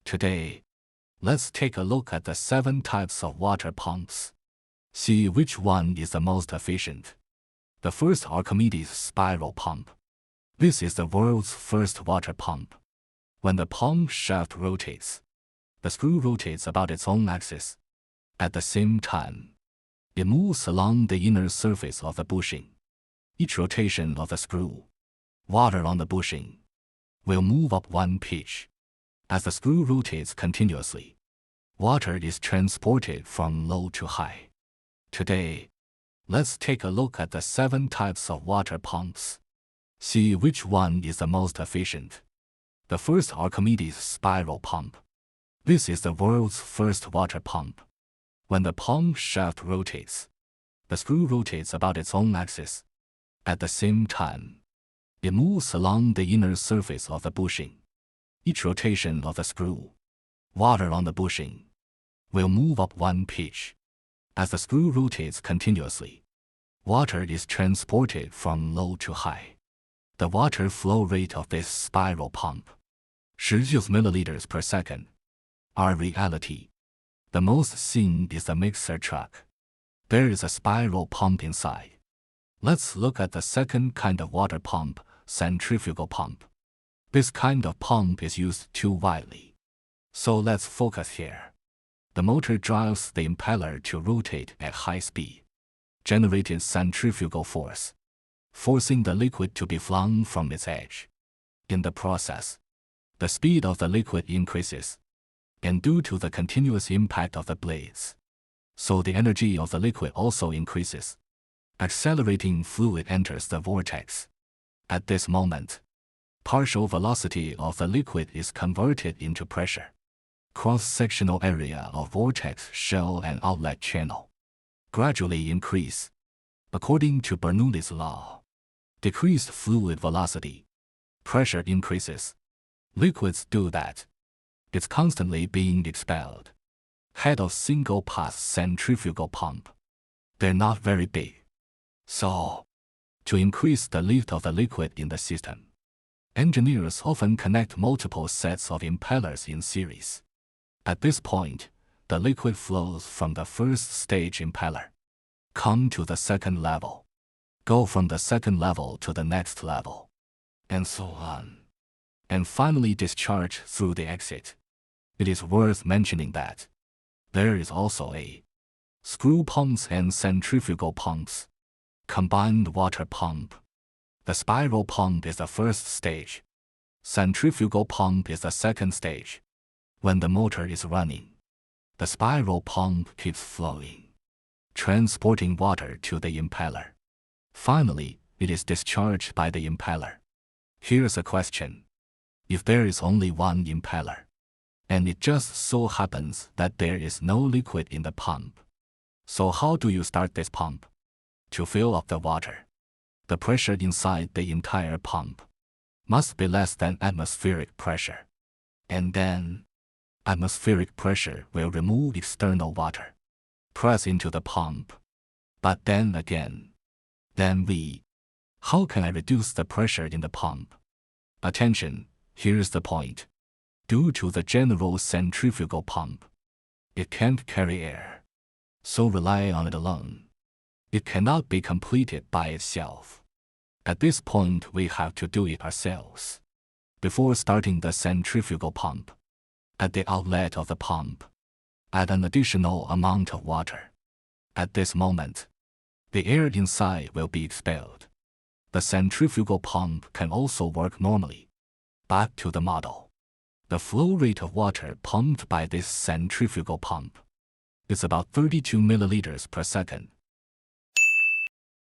Today, let's take a look at the 7 types of water pumps. See which one is the most efficient. The first Archimedes spiral pump. This is the world's first water pump. When the pump shaft rotates, the screw rotates about its own axis. At the same time, it moves along the inner surface of the bushing. Each rotation of the screw, water on the bushing, will move up 1 pitch. As the screw rotates continuously, water is transported from low to high. Today, let's take a look at the 7 types of water pumps. See which one is the most efficient. The first Archimedes spiral pump. This is the world's first water pump. When the pump shaft rotates, the screw rotates about its own axis. At the same time, it moves along the inner surface of the bushing. Each rotation of the screw, water on the bushing, will move up 1 pitch. As the screw rotates continuously, water is transported from low to high. The water flow rate of this spiral pump, 16 milliliters per second. Our reality, the most seen is the mixer truck. There is a spiral pump inside. Let's look at the second kind of water pump, centrifugal pump. This kind of pump is used too widely. So let's focus here. The motor drives the impeller to rotate at high speed, generating centrifugal force, forcing the liquid to be flung from its edge. In the process, the speed of the liquid increases, and due to the continuous impact of the blades, so the energy of the liquid also increases. Accelerating fluid enters the vortex. At this moment, partial velocity of the liquid is converted into pressure. Cross-sectional area of vortex shell and outlet channel gradually increase. According to Bernoulli's law, decreased fluid velocity, pressure increases. Liquids do that. It's constantly being expelled. Head of single-pass centrifugal pump. They're not very big. So, to increase the lift of the liquid in the system, engineers often connect multiple sets of impellers in series. At this point, the liquid flows from the first stage impeller, come to the second level, go from the second level to the next level, and so on, and finally discharge through the exit. It is worth mentioning that there is also a screw pumps and centrifugal pumps, combined water pump. The spiral pump is the first stage. Centrifugal pump is the second stage. When the motor is running, the spiral pump keeps flowing, transporting water to the impeller. Finally, it is discharged by the impeller. Here's a question. If there is only one impeller, and it just so happens that there is no liquid in the pump, so how do you start this pump? To fill up the water, the pressure inside the entire pump must be less than atmospheric pressure. And then, atmospheric pressure will remove external water, press into the pump. But then again, how can I reduce the pressure in the pump? Attention, here's the point. Due to the general centrifugal pump, it can't carry air, so rely on it alone. It cannot be completed by itself. At this point, we have to do it ourselves. Before starting the centrifugal pump, at the outlet of the pump, add an additional amount of water. At this moment, the air inside will be expelled. The centrifugal pump can also work normally. Back to the model. The flow rate of water pumped by this centrifugal pump is about 32 milliliters per second.